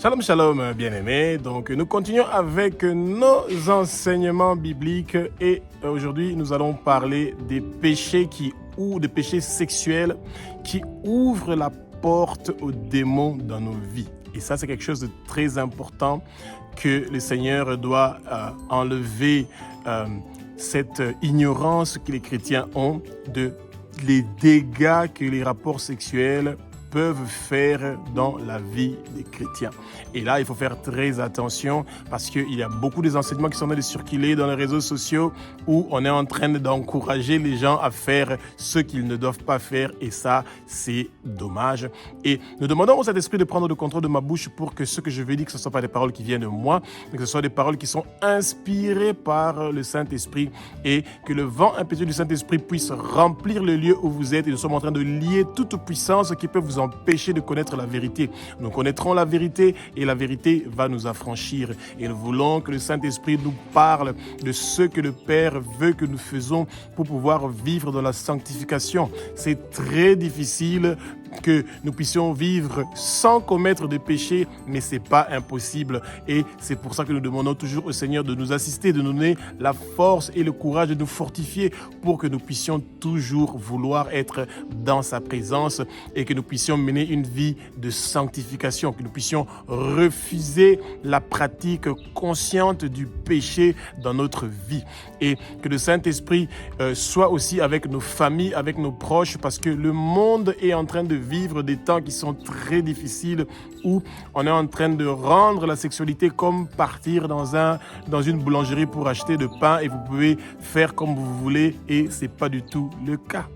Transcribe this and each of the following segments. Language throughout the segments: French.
Shalom, shalom, bien-aimés. Donc, nous continuons avec nos enseignements bibliques et aujourd'hui, nous allons parler des péchés ou des péchés sexuels qui ouvrent la porte aux démons dans nos vies. Et ça, c'est quelque chose de très important que le Seigneur doit enlever cette ignorance que les chrétiens ont de les dégâts que les rapports sexuels peuvent faire dans la vie des chrétiens. Et là, il faut faire très attention parce qu'il y a beaucoup des enseignements qui sont en train de circuler dans les réseaux sociaux où on est en train d'encourager les gens à faire ce qu'ils ne doivent pas faire et ça, c'est dommage. Et nous demandons au Saint-Esprit de prendre le contrôle de ma bouche pour que ce que je vais dire, que ce ne soient pas des paroles qui viennent de moi, mais que ce soit des paroles qui sont inspirées par le Saint-Esprit et que le vent impétueux du Saint-Esprit puisse remplir le lieu où vous êtes et nous sommes en train de lier toute puissance qui peut vous empêcher de connaître la vérité. Nous connaîtrons la vérité et la vérité va nous affranchir. Et nous voulons que le Saint-Esprit nous parle de ce que le Père veut que nous faisons pour pouvoir vivre dans la sanctification. C'est très difficile que nous puissions vivre sans commettre de péché, mais c'est pas impossible. Et c'est pour ça que nous demandons toujours au Seigneur de nous assister, de nous donner la force et le courage de nous fortifier pour que nous puissions toujours vouloir être dans sa présence et que nous puissions mener une vie de sanctification, que nous puissions refuser la pratique consciente du péché dans notre vie et que le Saint-Esprit soit aussi avec nos familles, avec nos proches, parce que le monde est en train de vivre des temps qui sont très difficiles où on est en train de rendre la sexualité comme partir dans une boulangerie pour acheter de pain et vous pouvez faire comme vous voulez et c'est pas du tout le cas.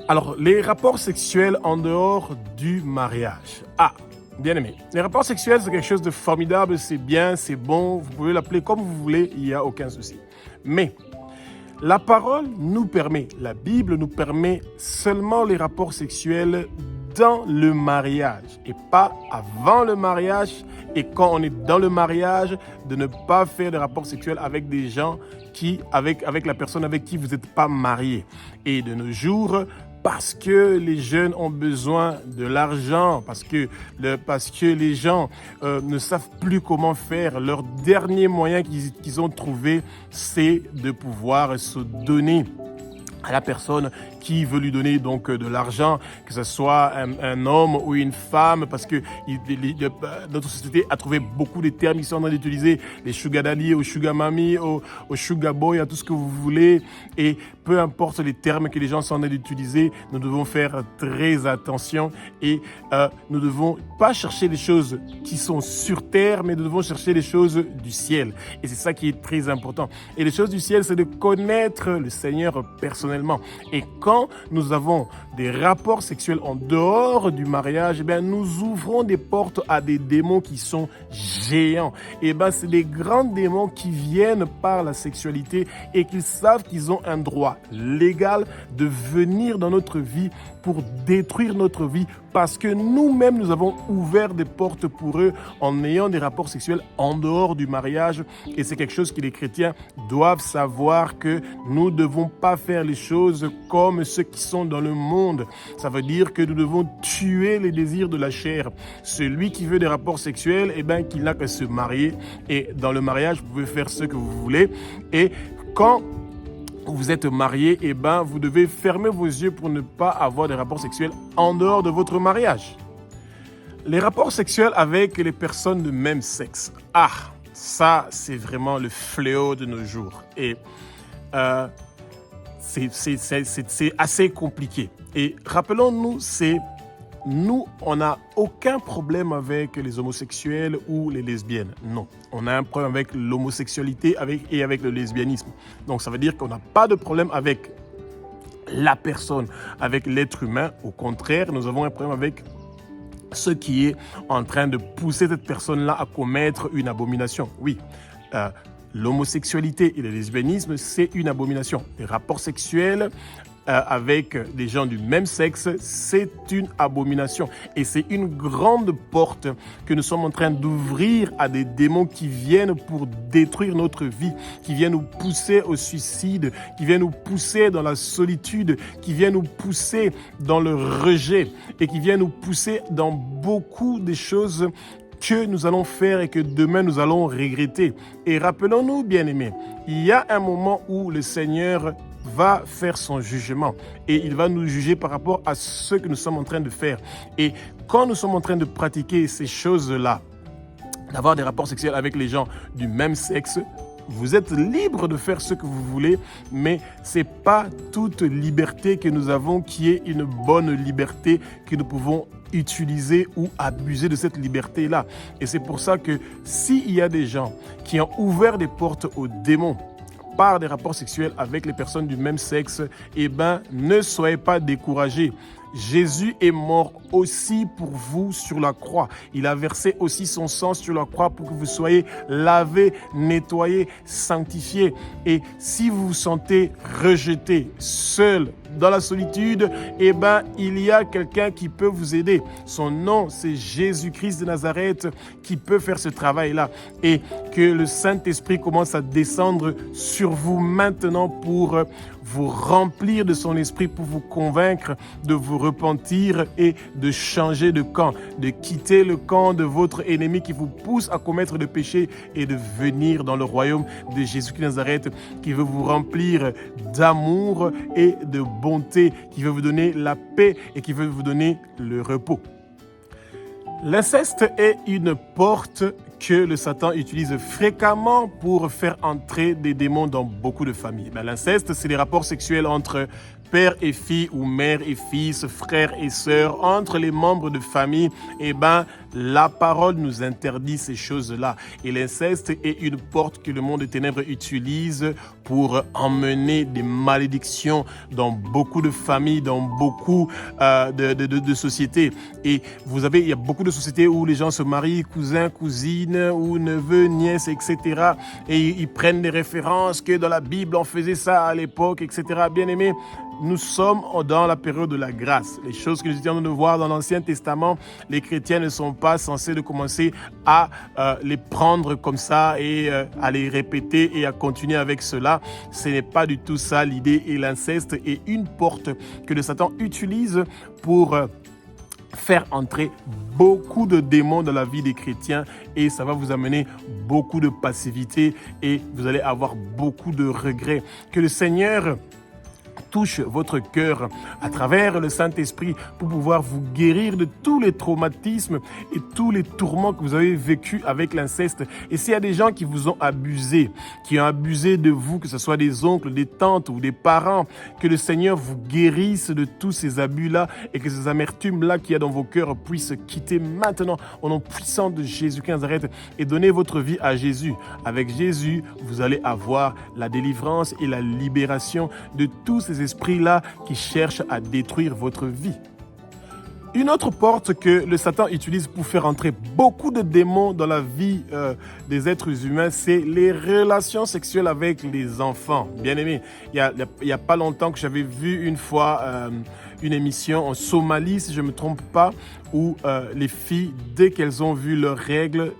Alors, les rapports sexuels en dehors du mariage. Bien aimé, les rapports sexuels, c'est quelque chose de formidable, c'est bien, c'est bon, vous pouvez l'appeler comme vous voulez, il n'y a aucun souci. Mais la parole nous permet, la Bible nous permet seulement les rapports sexuels dans le mariage et pas avant le mariage. Et quand on est dans le mariage, de ne pas faire de rapports sexuels avec des gens avec la personne avec qui vous n'êtes pas marié. Et de nos jours, parce que les jeunes ont besoin de l'argent, parce que les gens ne savent plus comment faire, leur dernier moyen qu'ils ont trouvé, c'est de pouvoir se donner à la personne qui veut lui donner donc de l'argent, que ce soit un homme ou une femme, parce que notre société a trouvé beaucoup de termes qui sont en train d'utiliser, les sugar daddy, au sugar mommy, au sugar boy, à tout ce que vous voulez, et peu importe les termes que les gens sont en train d'utiliser, nous devons faire très attention et nous ne devons pas chercher les choses qui sont sur terre, mais nous devons chercher les choses du ciel. Et c'est ça qui est très important. Et les choses du ciel, c'est de connaître le Seigneur personnellement. Et quand nous avons des rapports sexuels en dehors du mariage, nous ouvrons des portes à des démons qui sont géants. Et c'est des grands démons qui viennent par la sexualité et qui savent qu'ils ont un droit légal de venir dans notre vie pour détruire notre vie parce que nous-mêmes, nous avons ouvert des portes pour eux en ayant des rapports sexuels en dehors du mariage. Et c'est quelque chose que les chrétiens doivent savoir que nous ne devons pas faire les choses comme ceux qui sont dans le monde. Ça veut dire que nous devons tuer les désirs de la chair. Celui qui veut des rapports sexuels, qu'il n'a qu'à se marier. Et dans le mariage, vous pouvez faire ce que vous voulez. Et quand vous êtes marié, vous devez fermer vos yeux pour ne pas avoir des rapports sexuels en dehors de votre mariage. Les rapports sexuels avec les personnes de même sexe. Ça, c'est vraiment le fléau de nos jours. Et c'est assez compliqué. Et rappelons-nous, nous, on n'a aucun problème avec les homosexuels ou les lesbiennes. Non, on a un problème avec l'homosexualité et avec le lesbianisme. Donc, ça veut dire qu'on n'a pas de problème avec la personne, avec l'être humain. Au contraire, nous avons un problème avec ce qui est en train de pousser cette personne-là à commettre une abomination. Oui, l'homosexualité et le lesbianisme, c'est une abomination. Les rapports sexuels avec des gens du même sexe, c'est une abomination. Et c'est une grande porte que nous sommes en train d'ouvrir à des démons qui viennent pour détruire notre vie, qui viennent nous pousser au suicide, qui viennent nous pousser dans la solitude, qui viennent nous pousser dans le rejet et qui viennent nous pousser dans beaucoup de choses que nous allons faire et que demain nous allons regretter. Et rappelons-nous, bien-aimés, il y a un moment où le Seigneur va faire son jugement et il va nous juger par rapport à ce que nous sommes en train de faire. Et quand nous sommes en train de pratiquer ces choses-là, d'avoir des rapports sexuels avec les gens du même sexe, vous êtes libre de faire ce que vous voulez, mais ce n'est pas toute liberté que nous avons qui est une bonne liberté que nous pouvons utiliser ou abuser de cette liberté-là. Et c'est pour ça que s'il y a des gens qui ont ouvert des portes aux démons par des rapports sexuels avec les personnes du même sexe, eh bien, ne soyez pas découragés. Jésus est mort aussi pour vous sur la croix. Il a versé aussi son sang sur la croix pour que vous soyez lavés, nettoyés, sanctifiés. Et si vous vous sentez rejeté, seul, dans la solitude, eh bien, il y a quelqu'un qui peut vous aider. Son nom, c'est Jésus-Christ de Nazareth qui peut faire ce travail-là. Et que le Saint-Esprit commence à descendre sur vous maintenant pour vous remplir de son esprit, pour vous convaincre de vous repentir et de changer de camp, de quitter le camp de votre ennemi qui vous pousse à commettre le péché et de venir dans le royaume de Jésus-Christ de Nazareth qui veut vous remplir d'amour et de bonté, qui veut vous donner la paix et qui veut vous donner le repos. L'inceste est une porte que le Satan utilise fréquemment pour faire entrer des démons dans beaucoup de familles. L'inceste, c'est les rapports sexuels entre père et fille ou mère et fils, frère et sœur, entre les membres de famille. Eh bien, la parole nous interdit ces choses-là. Et l'inceste est une porte que le monde des ténèbres utilise pour emmener des malédictions dans beaucoup de familles, dans beaucoup de sociétés. Et il y a beaucoup de sociétés où les gens se marient, cousins, cousines, ou neveux, nièces, etc. Et ils prennent des références que dans la Bible, on faisait ça à l'époque, etc. Bien aimé, nous sommes dans la période de la grâce. Les choses que nous étions de voir dans l'Ancien Testament, les chrétiens ne sont pas censés de commencer à les prendre comme ça et à les répéter et à continuer avec cela. Ce n'est pas du tout ça l'idée. Et l'inceste est une porte que le Satan utilise pour faire entrer beaucoup de démons dans la vie des chrétiens et ça va vous amener beaucoup de passivité et vous allez avoir beaucoup de regrets. Que le Seigneur touche votre cœur à travers le Saint-Esprit pour pouvoir vous guérir de tous les traumatismes et tous les tourments que vous avez vécus avec l'inceste. Et s'il y a des gens qui vous ont abusé, qui ont abusé de vous, que ce soit des oncles, des tantes ou des parents, que le Seigneur vous guérisse de tous ces abus-là et que ces amertumes-là qu'il y a dans vos cœurs puissent quitter maintenant au nom puissant de Jésus-Christ de Nazareth et donner votre vie à Jésus. Avec Jésus, vous allez avoir la délivrance et la libération de tous ces esprits-là qui cherchent à détruire votre vie. Une autre porte que le Satan utilise pour faire entrer beaucoup de démons dans la vie des êtres humains, c'est les relations sexuelles avec les enfants. Bien aimé, il y a pas longtemps que j'avais vu une fois une émission en Somalie, si je ne me trompe pas, où les filles, dès qu'elles ont vu leurs règles,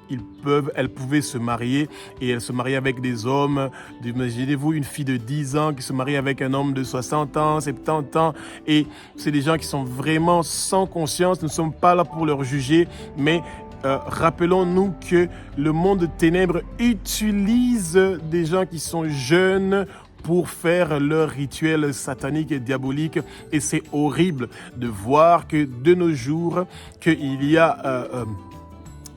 elles pouvaient se marier et elles se mariaient avec des hommes. Imaginez-vous une fille de 10 ans qui se marie avec un homme de 60 ans, 70 ans et c'est des gens qui sont vraiment sans conscience. Nous ne sommes pas là pour leur juger, mais rappelons-nous que le monde de ténèbres utilise des gens qui sont jeunes pour faire leur rituel satanique et diabolique. Et c'est horrible de voir que de nos jours, qu'il y a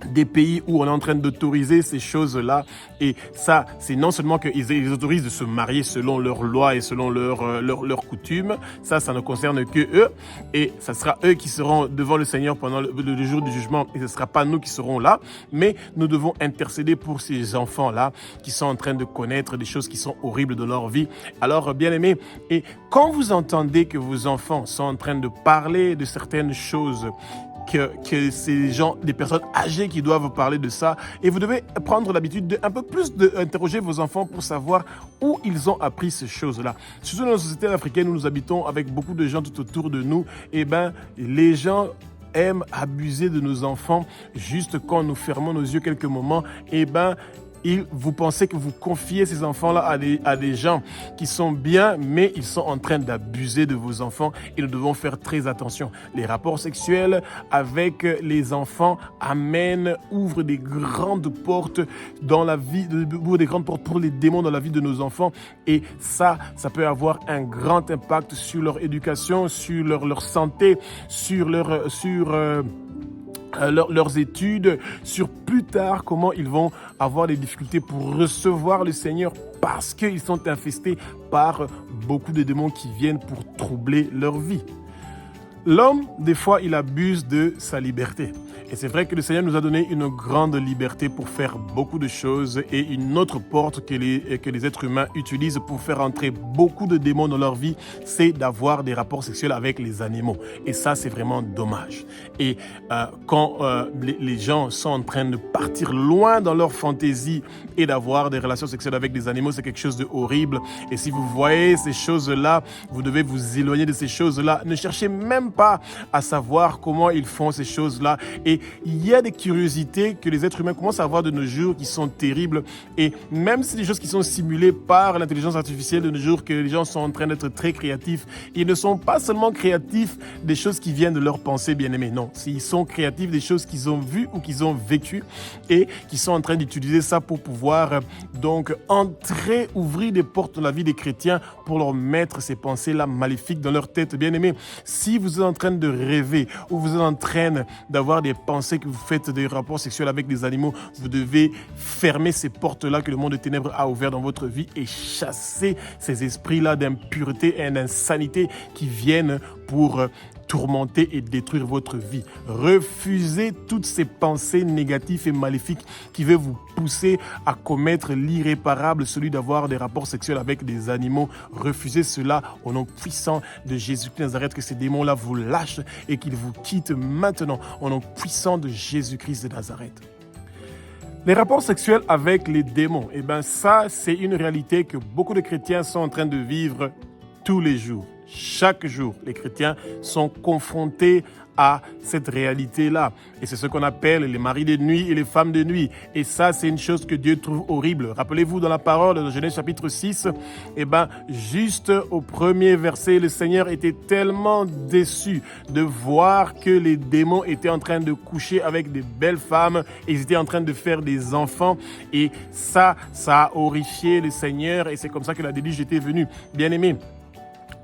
des pays où on est en train d'autoriser ces choses-là. Et ça, c'est non seulement qu'ils autorisent de se marier selon leurs lois et selon leurs coutumes. Ça ne concerne que eux. Et ça sera eux qui seront devant le Seigneur pendant le jour du jugement. Et ce ne sera pas nous qui serons là. Mais nous devons intercéder pour ces enfants-là qui sont en train de connaître des choses qui sont horribles dans leur vie. Alors, bien aimés, et quand vous entendez que vos enfants sont en train de parler de certaines choses, que c'est des personnes âgées qui doivent parler de ça. Et vous devez prendre l'habitude d'un peu plus d'interroger vos enfants pour savoir où ils ont appris ces choses-là. Surtout dans la société africaine où nous habitons avec beaucoup de gens tout autour de nous, eh ben, les gens aiment abuser de nos enfants juste quand nous fermons nos yeux quelques moments. Eh ben, vous pensez que vous confiez ces enfants-là à des gens qui sont bien, mais ils sont en train d'abuser de vos enfants et nous devons faire très attention. Les rapports sexuels avec les enfants ouvrent des grandes portes dans la vie, ouvrent des grandes portes pour les démons dans la vie de nos enfants et ça peut avoir un grand impact sur leur éducation, sur leur santé, sur leurs études, sur plus tard comment ils vont avoir des difficultés pour recevoir le Seigneur parce qu'ils sont infestés par beaucoup de démons qui viennent pour troubler leur vie. L'homme, des fois, il abuse de sa liberté. Et c'est vrai que le Seigneur nous a donné une grande liberté pour faire beaucoup de choses et une autre porte que les êtres humains utilisent pour faire entrer beaucoup de démons dans leur vie, c'est d'avoir des rapports sexuels avec les animaux. Et ça, c'est vraiment dommage. Et quand les gens sont en train de partir loin dans leur fantaisie et d'avoir des relations sexuelles avec des animaux, c'est quelque chose de horrible. Et si vous voyez ces choses-là, vous devez vous éloigner de ces choses-là. Ne cherchez même pas à savoir comment ils font ces choses-là. Et il y a des curiosités que les êtres humains commencent à avoir de nos jours qui sont terribles. Et même si des choses qui sont simulées par l'intelligence artificielle de nos jours, que les gens sont en train d'être très créatifs, ils ne sont pas seulement créatifs des choses qui viennent de leur pensée bien-aimée. Non, ils sont créatifs des choses qu'ils ont vues ou qu'ils ont vécues et qui sont en train d'utiliser ça pour pouvoir donc ouvrir des portes dans la vie des chrétiens pour leur mettre ces pensées-là maléfiques dans leur tête. Bien-aimés, si vous êtes en train de rêver ou vous êtes en train d'avoir des pensées que vous faites des rapports sexuels avec des animaux, vous devez fermer ces portes-là que le monde des ténèbres a ouvertes dans votre vie et chasser ces esprits-là d'impureté et d'insanité qui viennent pour tourmenter et détruire votre vie. Refusez toutes ces pensées négatives et maléfiques qui veulent vous pousser à commettre l'irréparable, celui d'avoir des rapports sexuels avec des animaux. Refusez cela au nom puissant de Jésus-Christ de Nazareth, que ces démons-là vous lâchent et qu'ils vous quittent maintenant au nom puissant de Jésus-Christ de Nazareth. Les rapports sexuels avec les démons, ça, c'est une réalité que beaucoup de chrétiens sont en train de vivre tous les jours. Chaque jour, les chrétiens sont confrontés à cette réalité-là. Et c'est ce qu'on appelle les maris de nuit et les femmes de nuit. Et ça, c'est une chose que Dieu trouve horrible. Rappelez-vous dans la parole de Genèse chapitre 6, juste au premier verset, le Seigneur était tellement déçu de voir que les démons étaient en train de coucher avec des belles femmes et ils étaient en train de faire des enfants. Et ça a horrifié le Seigneur et c'est comme ça que la déluge était venue. Bien-aimés,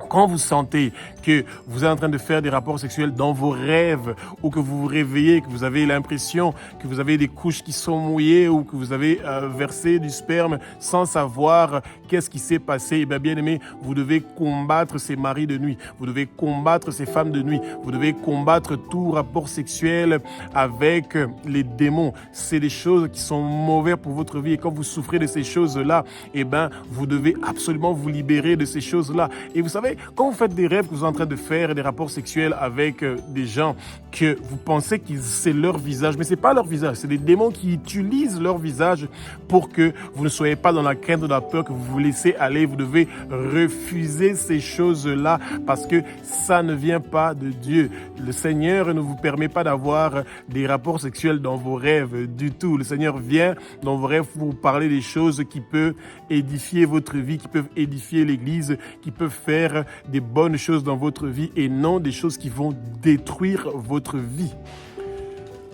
quand vous sentez que vous êtes en train de faire des rapports sexuels dans vos rêves ou que vous vous réveillez, que vous avez l'impression que vous avez des couches qui sont mouillées ou que vous avez versé du sperme sans savoir qu'est-ce qui s'est passé, bien aimé, vous devez combattre ces maris de nuit, vous devez combattre ces femmes de nuit, vous devez combattre tout rapport sexuel avec les démons. C'est des choses qui sont mauvaises pour votre vie et quand vous souffrez de ces choses-là, vous devez absolument vous libérer de ces choses-là. Et vous savez, quand vous faites des rêves que vous êtes en train de faire des rapports sexuels avec des gens que vous pensez que c'est leur visage, mais c'est pas leur visage, c'est des démons qui utilisent leur visage pour que vous ne soyez pas dans la crainte, dans la peur, que vous vous laissez aller. Vous devez refuser ces choses-là parce que ça ne vient pas de Dieu. Le Seigneur ne vous permet pas d'avoir des rapports sexuels dans vos rêves du tout. Le Seigneur vient dans vos rêves pour vous parler des choses qui peuvent édifier votre vie, qui peuvent édifier l'Église, qui peuvent faire des bonnes choses dans votre vie et non des choses qui vont détruire votre vie.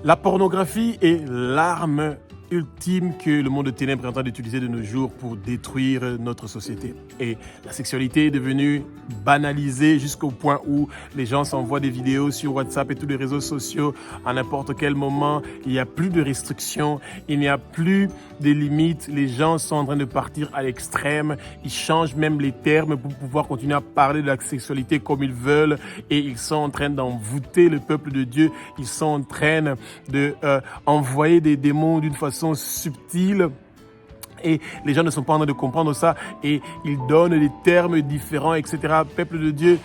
La pornographie est l'arme ultime que le monde de ténèbres est en train d'utiliser de nos jours pour détruire notre société. Et la sexualité est devenue banalisée jusqu'au point où les gens s'envoient des vidéos sur WhatsApp et tous les réseaux sociaux à n'importe quel moment. Il n'y a plus de restrictions, il n'y a plus de limites. Les gens sont en train de partir à l'extrême. Ils changent même les termes pour pouvoir continuer à parler de la sexualité comme ils veulent et ils sont en train d'envoûter le peuple de Dieu. Ils sont en train de envoyer des démons d'une façon subtile et les gens ne sont pas en train de comprendre ça et ils donnent des termes différents, etc. Peuple de Dieu,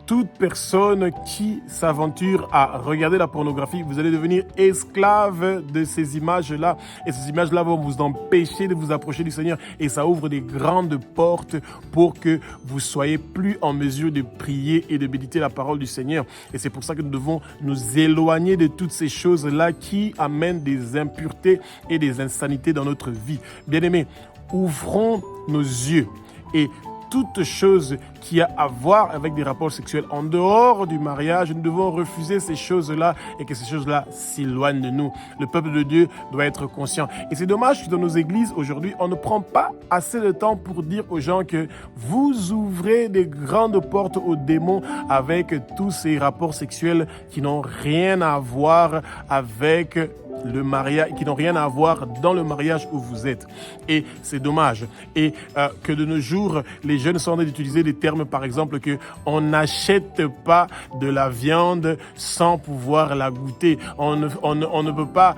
toute personne qui s'aventure à regarder la pornographie, vous allez devenir esclave de ces images-là. Et ces images-là vont vous empêcher de vous approcher du Seigneur. Et ça ouvre des grandes portes pour que vous soyez plus en mesure de prier et de méditer la parole du Seigneur. Et c'est pour ça que nous devons nous éloigner de toutes ces choses-là qui amènent des impuretés et des insanités dans notre vie. Bien-aimés, ouvrons nos yeux et toute chose qui a à voir avec des rapports sexuels en dehors du mariage, nous devons refuser ces choses-là et que ces choses-là s'éloignent de nous. Le peuple de Dieu doit être conscient. Et c'est dommage que dans nos églises aujourd'hui, on ne prend pas assez de temps pour dire aux gens que vous ouvrez des grandes portes aux démons avec tous ces rapports sexuels qui n'ont rien à voir avec le mariage, qui n'ont rien à voir dans le mariage où vous êtes. Et c'est dommage. Et que de nos jours, les jeunes sont en train d'utiliser des termes, par exemple, que on n'achète pas de la viande sans pouvoir la goûter. On ne peut pas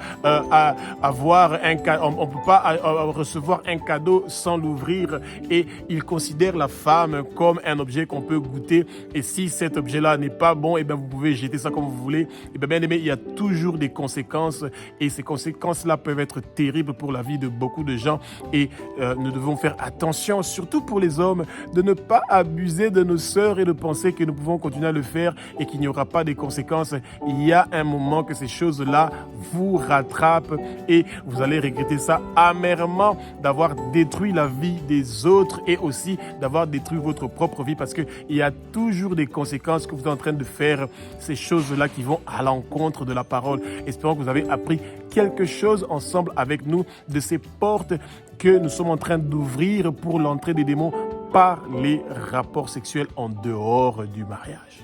avoir on peut pas recevoir un cadeau sans l'ouvrir. Et ils considèrent la femme comme un objet qu'on peut goûter. Et si cet objet-là n'est pas bon, et bien vous pouvez jeter ça comme vous voulez. Et bien aimé, il y a toujours des conséquences. Et ces conséquences-là peuvent être terribles pour la vie de beaucoup de gens. Et nous devons faire attention, surtout pour les hommes, de ne pas abuser de nos sœurs et de penser que nous pouvons continuer à le faire et qu'il n'y aura pas de conséquences. Il y a un moment que ces choses-là vous rattrapent et vous allez regretter ça amèrement d'avoir détruit la vie des autres et aussi d'avoir détruit votre propre vie parce qu'il y a toujours des conséquences que vous êtes en train de faire, ces choses-là qui vont à l'encontre de la parole. Espérons que vous avez appris quelque chose ensemble avec nous de ces portes que nous sommes en train d'ouvrir pour l'entrée des démons par les rapports sexuels en dehors du mariage.